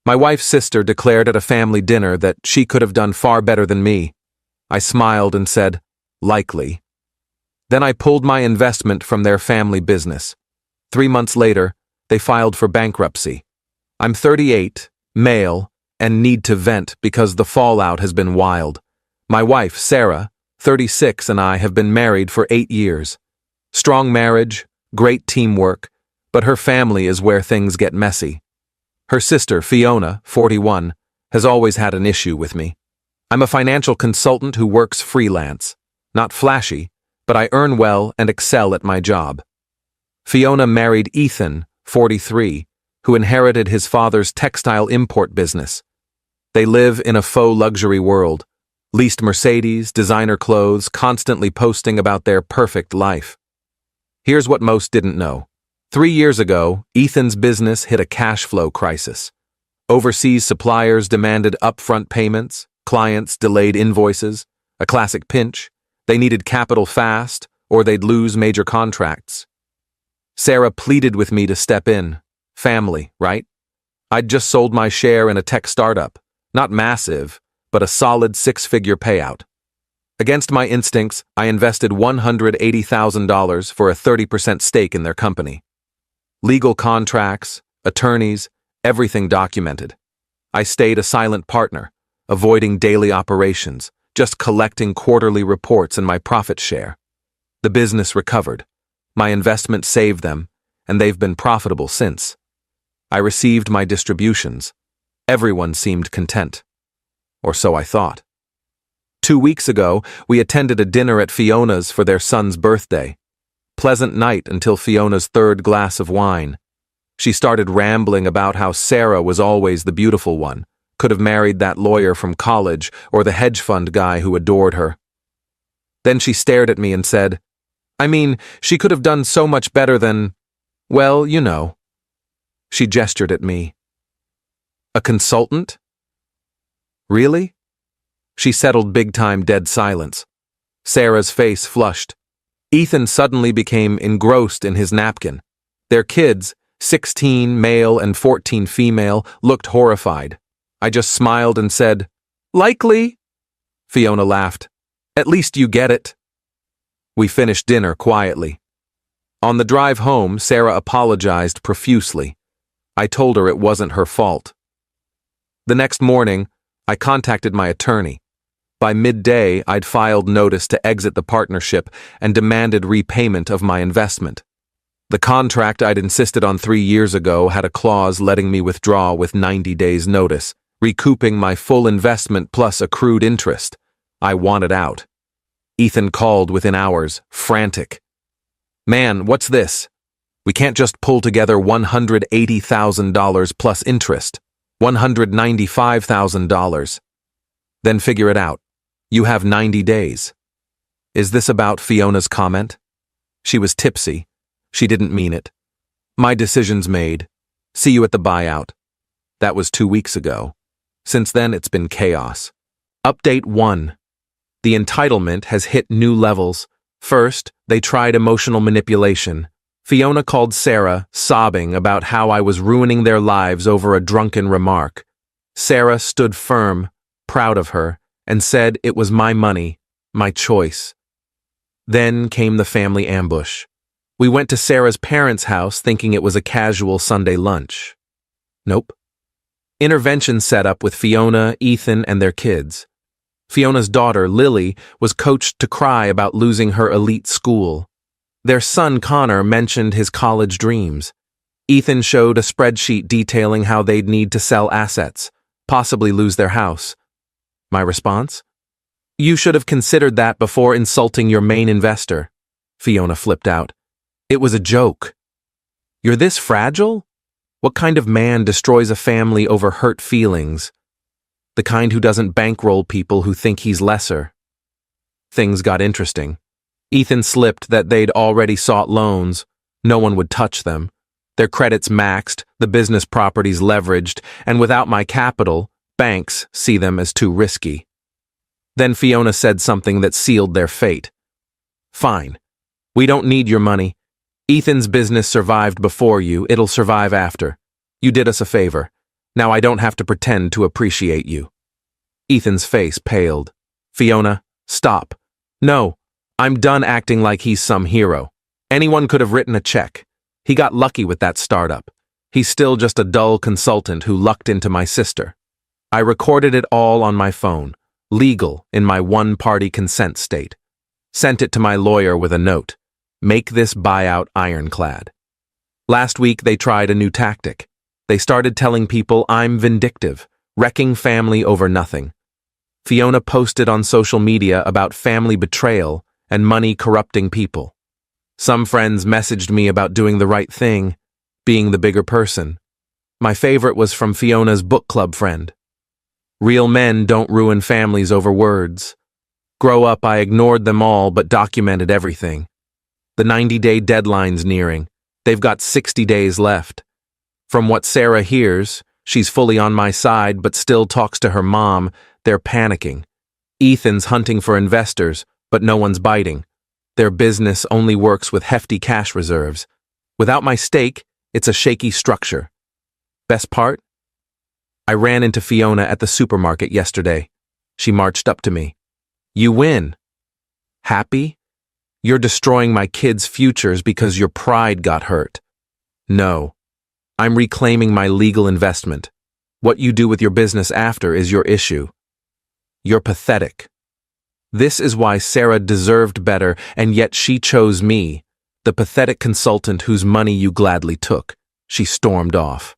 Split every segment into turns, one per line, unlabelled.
My wife's sister declared at a family dinner that she could have done far better than me. I smiled and said, likely. Then I pulled my investment from their family business. 3 months later, they filed for bankruptcy. I'm 38, male, and need to vent because the fallout has been wild. My wife, Sarah, 36, and I have been married for 8 years. Strong marriage, great teamwork, but her family is where things get messy. Her sister, Fiona, 41, has always had an issue with me. I'm a financial consultant who works freelance. Not flashy, but I earn well and excel at my job. Fiona married Ethan, 43, who inherited his father's textile import business. They live in a faux luxury world, leased Mercedes, designer clothes, constantly posting about their perfect life. Here's what most didn't know. 3 years ago, Ethan's business hit a cash flow crisis. Overseas suppliers demanded upfront payments, clients delayed invoices, a classic pinch. They needed capital fast, or they'd lose major contracts. Sarah pleaded with me to step in. Family, right? I'd just sold my share in a tech startup. Not massive, but a solid 6-figure payout. Against my instincts, I invested $180,000 for a 30% stake in their company. Legal contracts, attorneys, everything documented. I stayed a silent partner, avoiding daily operations, just collecting quarterly reports and my profit share. The business recovered. My investment saved them, and they've been profitable since. I received my distributions. Everyone seemed content. Or so I thought. 2 weeks ago, we attended a dinner at Fiona's for their son's birthday. Pleasant night until Fiona's 3rd glass of wine. She started rambling about how Sarah was always the beautiful one, could have married that lawyer from college or the hedge fund guy who adored her. Then she stared at me and said, I mean, she could have done so much better than, well, you know. She gestured at me. A consultant? Really? She settled big-time dead silence. Sarah's face flushed. Ethan suddenly became engrossed in his napkin. Their kids, 16 male and 14 female, looked horrified. I just smiled and said, likely. Fiona laughed. At least you get it. We finished dinner quietly. On the drive home, Sarah apologized profusely. I told her it wasn't her fault. The next morning, I contacted my attorney. By midday, I'd filed notice to exit the partnership and demanded repayment of my investment. The contract I'd insisted on 3 years ago had a clause letting me withdraw with 90 days' notice, recouping my full investment plus accrued interest. I wanted out. Ethan called within hours, frantic. Man, what's this? We can't just pull together $180,000 plus interest. $195,000. Then figure it out. You have 90 days. Is this about Fiona's comment? She was tipsy. She didn't mean it. My decision's made. See you at the buyout. That was 2 weeks ago. Since then, it's been chaos. Update 1. The entitlement has hit new levels. First, they tried emotional manipulation. Fiona called Sarah, sobbing about how I was ruining their lives over a drunken remark. Sarah stood firm, proud of her, and said it was my money, my choice. Then came the family ambush. We went to Sarah's parents' house thinking it was a casual Sunday lunch. Nope. Intervention set up with Fiona, Ethan, and their kids. Fiona's daughter, Lily, was coached to cry about losing her elite school. Their son, Connor, mentioned his college dreams. Ethan showed a spreadsheet detailing how they'd need to sell assets, possibly lose their house. My response? You should have considered that before insulting your main investor. Fiona flipped out. It was a joke. You're this fragile? What kind of man destroys a family over hurt feelings? The kind who doesn't bankroll people who think he's lesser. Things got interesting. Ethan slipped that they'd already sought loans. No one would touch them. Their credits maxed, the business properties leveraged, and without my capital, banks see them as too risky. Then Fiona said something that sealed their fate. Fine. We don't need your money. Ethan's business survived before you, it'll survive after. You did us a favor. Now I don't have to pretend to appreciate you. Ethan's face paled. Fiona, stop. No, I'm done acting like he's some hero. Anyone could have written a check. He got lucky with that startup. He's still just a dull consultant who lucked into my sister. I recorded it all on my phone, legal in my one-party consent state. Sent it to my lawyer with a note. Make this buyout ironclad. Last week they tried a new tactic. They started telling people I'm vindictive, wrecking family over nothing. Fiona posted on social media about family betrayal and money corrupting people. Some friends messaged me about doing the right thing, being the bigger person. My favorite was from Fiona's book club friend. Real men don't ruin families over words. Grow up, I ignored them all but documented everything. The 90-day deadline's nearing. They've got 60 days left. From what Sarah hears, she's fully on my side but still talks to her mom. They're panicking. Ethan's hunting for investors, but no one's biting. Their business only works with hefty cash reserves. Without my stake, it's a shaky structure. Best part? I ran into Fiona at the supermarket yesterday. She marched up to me. You win. Happy? You're destroying my kids' futures because your pride got hurt. No. I'm reclaiming my legal investment. What you do with your business after is your issue. You're pathetic. This is why Sarah deserved better, and yet she chose me, the pathetic consultant whose money you gladly took. She stormed off.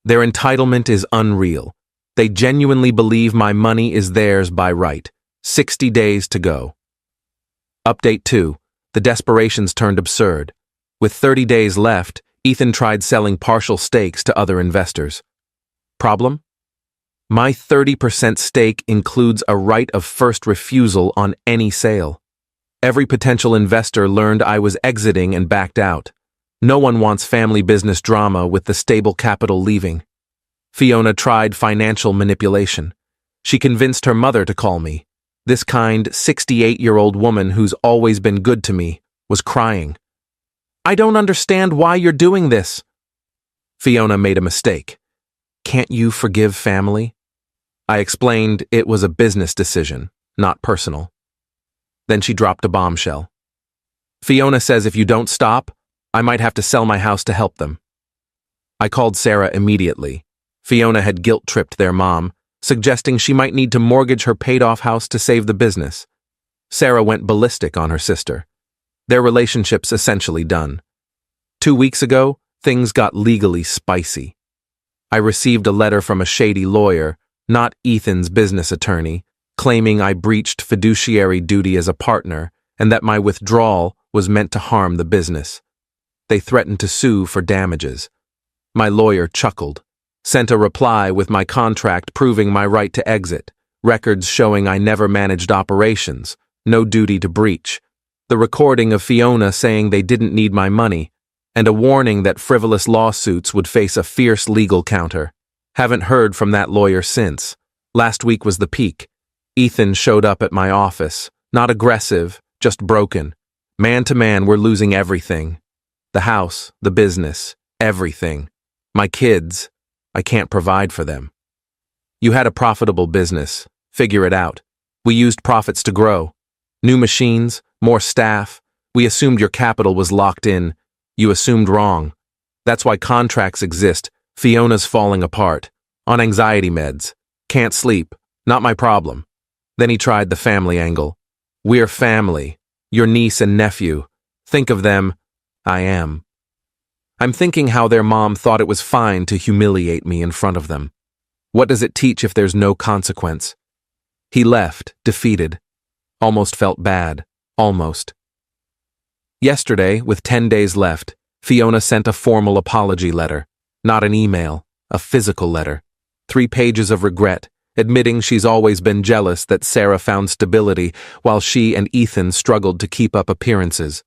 Their entitlement is unreal. They genuinely believe my money is theirs by right. 60 days to go. Update 2. The desperations turned absurd. With 30 days left, Ethan tried selling partial stakes to other investors. Problem? My 30% stake includes a right of first refusal on any sale. Every potential investor learned I was exiting and backed out. No one wants family business drama with the stable capital leaving. Fiona tried financial manipulation. She convinced her mother to call me. This kind, 68-year-old woman who's always been good to me was crying. I don't understand why you're doing this. Fiona made a mistake. Can't you forgive family? I explained it was a business decision, not personal. Then she dropped a bombshell. Fiona says if you don't stop, I might have to sell my house to help them. I called Sarah immediately. Fiona had guilt-tripped their mom, suggesting she might need to mortgage her paid-off house to save the business. Sarah went ballistic on her sister. Their relationship's essentially done. 2 weeks ago, things got legally spicy. I received a letter from a shady lawyer, not Ethan's business attorney, claiming I breached fiduciary duty as a partner and that my withdrawal was meant to harm the business. They threatened to sue for damages. My lawyer chuckled, sent a reply with my contract proving my right to exit, records showing I never managed operations, no duty to breach, the recording of Fiona saying they didn't need my money, and a warning that frivolous lawsuits would face a fierce legal counter. Haven't heard from that lawyer since. Last week was the peak. Ethan showed up at my office, not aggressive, just broken. Man to man, we're losing everything. The house, the business, everything. My kids, I can't provide for them. You had a profitable business. Figure it out. We used profits to grow. New machines, more staff. We assumed your capital was locked in. You assumed wrong. That's why contracts exist. Fiona's falling apart. On anxiety meds. Can't sleep. Not my problem. Then he tried the family angle. We're family. Your niece and nephew. Think of them. I am. I'm thinking how their mom thought it was fine to humiliate me in front of them. What does it teach if there's no consequence? He left, defeated. Almost felt bad. Almost. Yesterday, with 10 days left, Fiona sent a formal apology letter. Not an email, a physical letter. 3 pages of regret, admitting she's always been jealous that Sarah found stability while she and Ethan struggled to keep up appearances.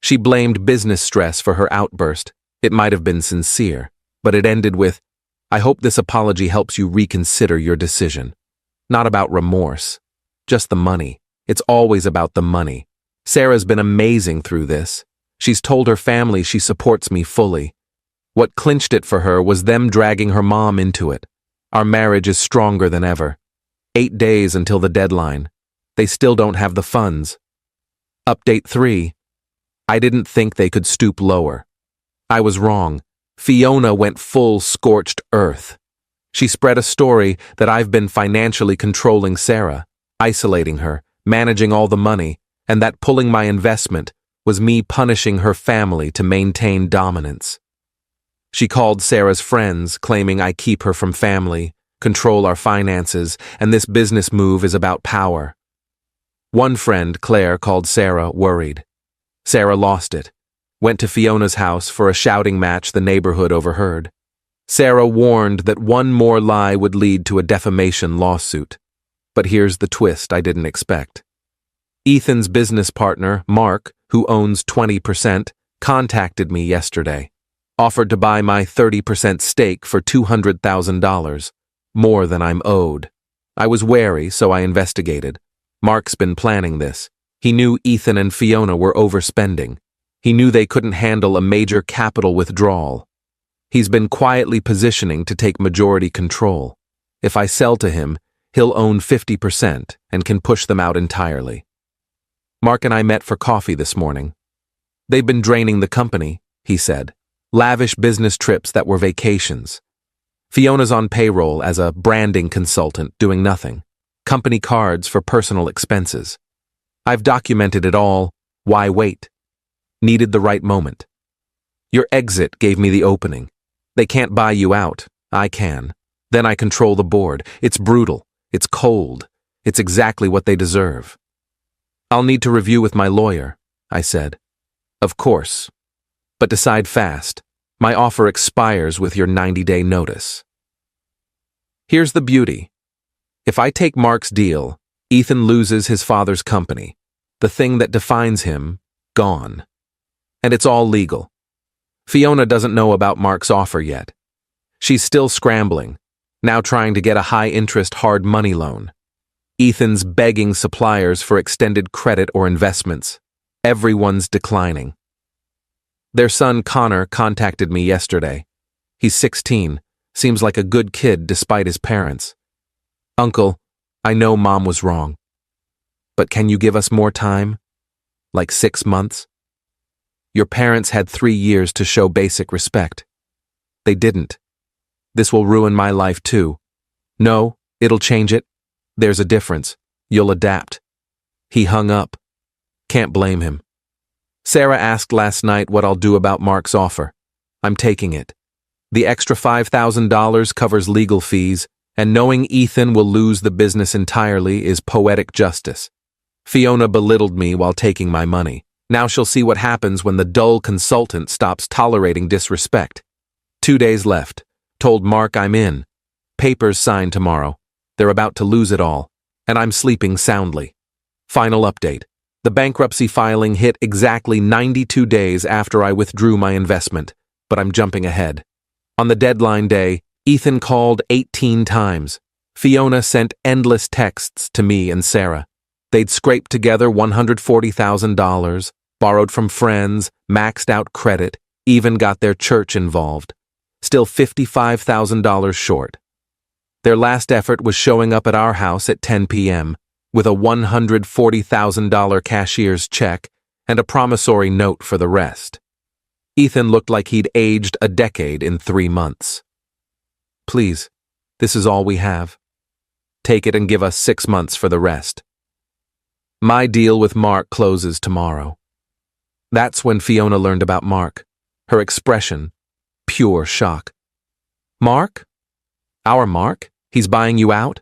She blamed business stress for her outburst. It might have been sincere, but it ended with, I hope this apology helps you reconsider your decision. Not about remorse, just the money. It's always about the money. Sarah's been amazing through this. She's told her family she supports me fully. What clinched it for her was them dragging her mom into it. Our marriage is stronger than ever. 8 days until the deadline. They still don't have the funds. Update 3. I didn't think they could stoop lower. I was wrong. Fiona went full scorched earth. She spread a story that I've been financially controlling Sarah, isolating her, managing all the money, and that pulling my investment was me punishing her family to maintain dominance. She called Sarah's friends, claiming I keep her from family, control our finances, and this business move is about power. One friend, Claire, called Sarah worried. Sarah lost it. Went to Fiona's house for a shouting match the neighborhood overheard. Sarah warned that one more lie would lead to a defamation lawsuit. But here's the twist I didn't expect. Ethan's business partner, Mark, who owns 20%, contacted me yesterday. Offered to buy my 30% stake for $200,000, more than I'm owed. I was wary, so I investigated. Mark's been planning this. He knew Ethan and Fiona were overspending. He knew they couldn't handle a major capital withdrawal. He's been quietly positioning to take majority control. If I sell to him, he'll own 50% and can push them out entirely. Mark and I met for coffee this morning. They've been draining the company, he said. Lavish business trips that were vacations. Fiona's on payroll as a branding consultant doing nothing. Company cards for personal expenses. I've documented it all. Why wait? Needed the right moment. Your exit gave me the opening. They can't buy you out. I can. Then I control the board. It's brutal. It's cold. It's exactly what they deserve. I'll need to review with my lawyer, I said. Of course. But decide fast. My offer expires with your 90-day notice. Here's the beauty. If I take Mark's deal, Ethan loses his father's company. The thing that defines him, gone. And it's all legal. Fiona doesn't know about Mark's offer yet. She's still scrambling, now trying to get a high-interest hard money loan. Ethan's begging suppliers for extended credit or investments. Everyone's declining. Their son Connor contacted me yesterday. He's 16, seems like a good kid despite his parents. Uncle, I know Mom was wrong. But can you give us more time? Like 6 months? Your parents had 3 years to show basic respect. They didn't. This will ruin my life too. No, it'll change it. There's a difference. You'll adapt. He hung up. Can't blame him. Sarah asked last night what I'll do about Mark's offer. I'm taking it. The extra $5,000 covers legal fees, and knowing Ethan will lose the business entirely is poetic justice. Fiona belittled me while taking my money. Now she'll see what happens when the dull consultant stops tolerating disrespect. 2 days left. Told Mark I'm in. Papers signed tomorrow. They're about to lose it all, and I'm sleeping soundly. Final update. The bankruptcy filing hit exactly 92 days after I withdrew my investment, but I'm jumping ahead. On the deadline day, Ethan called 18 times. Fiona sent endless texts to me and Sarah. They'd scraped together $140,000, borrowed from friends, maxed out credit, even got their church involved. Still $55,000 short. Their last effort was showing up at our house at 10 p.m. with a $140,000 cashier's check and a promissory note for the rest. Ethan looked like he'd aged a decade in 3 months. Please, this is all we have. Take it and give us 6 months for the rest. My deal with Mark closes tomorrow. That's when Fiona learned about Mark. Her expression, pure shock. Mark? Our Mark? He's buying you out?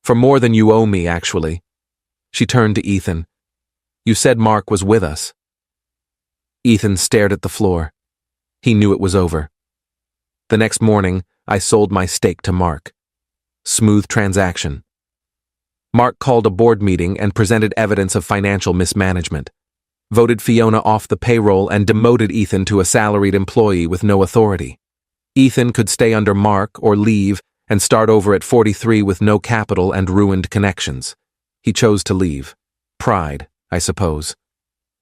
For more than you owe me, actually. She turned to Ethan. You said Mark was with us. Ethan stared at the floor. He knew it was over. The next morning, I sold my stake to Mark. Smooth transaction. Mark called a board meeting and presented evidence of financial mismanagement. Voted Fiona off the payroll and demoted Ethan to a salaried employee with no authority. Ethan could stay under Mark or leave and start over at 43 with no capital and ruined connections. He chose to leave. Pride, I suppose.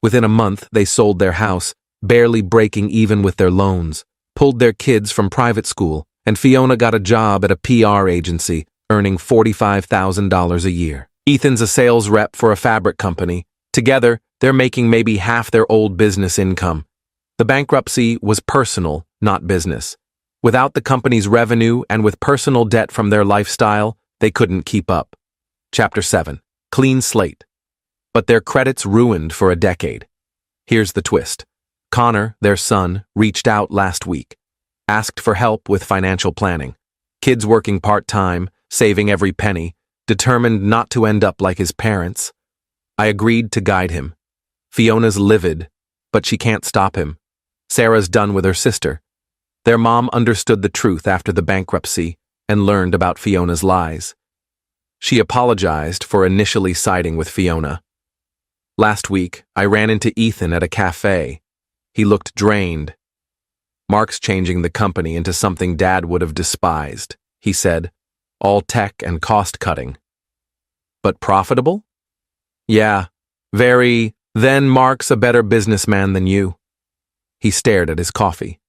Within a month, they sold their house, barely breaking even with their loans, pulled their kids from private school, and Fiona got a job at a PR agency, earning $45,000 a year. Ethan's a sales rep for a fabric company. Together, they're making maybe half their old business income. The bankruptcy was personal, not business. Without the company's revenue and with personal debt from their lifestyle, they couldn't keep up. Chapter 7. Clean slate. But their credits ruined for a decade. Here's the twist. Connor, their son, reached out last week. Asked for help with financial planning. Kids working part-time, saving every penny, determined not to end up like his parents. I agreed to guide him. Fiona's livid, but she can't stop him. Sarah's done with her sister. Their mom understood the truth after the bankruptcy and learned about Fiona's lies. She apologized for initially siding with Fiona. Last week, I ran into Ethan at a cafe. He looked drained. "Mark's changing the company into something Dad would have despised," he said. "All tech and cost-cutting." "But profitable?" "Yeah, very. Then Mark's a better businessman than you." He stared at his coffee.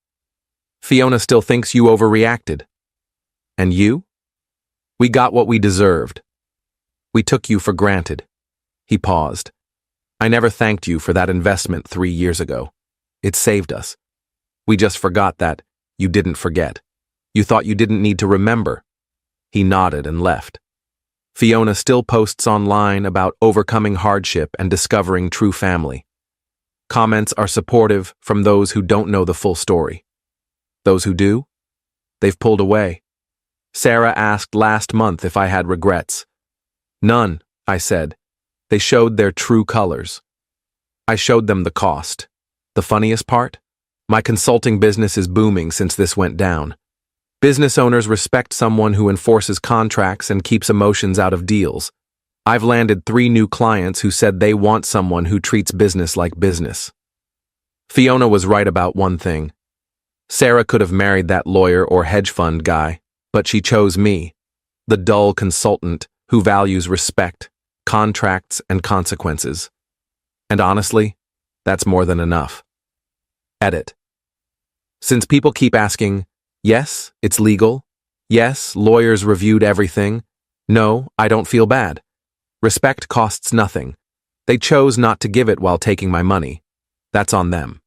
"Fiona still thinks you overreacted." "And you?" "We got what we deserved. We took you for granted." He paused. "I never thanked you for that investment 3 years ago. It saved us. We just forgot that you didn't forget. You thought you didn't need to remember." He nodded and left. Fiona still posts online about overcoming hardship and discovering true family. Comments are supportive from those who don't know the full story. Those who do? They've pulled away. Sarah asked last month if I had regrets. "None," I said. "They showed their true colors." I showed them the cost. The funniest part? My consulting business is booming since this went down. Business owners respect someone who enforces contracts and keeps emotions out of deals. I've landed 3 new clients who said they want someone who treats business like business. Fiona was right about one thing. Sarah could have married that lawyer or hedge fund guy, but she chose me, the dull consultant who values respect, contracts, and consequences. And honestly, that's more than enough. Edit. Since people keep asking, yes, it's legal. Yes, lawyers reviewed everything. No, I don't feel bad. Respect costs nothing. They chose not to give it while taking my money. That's on them.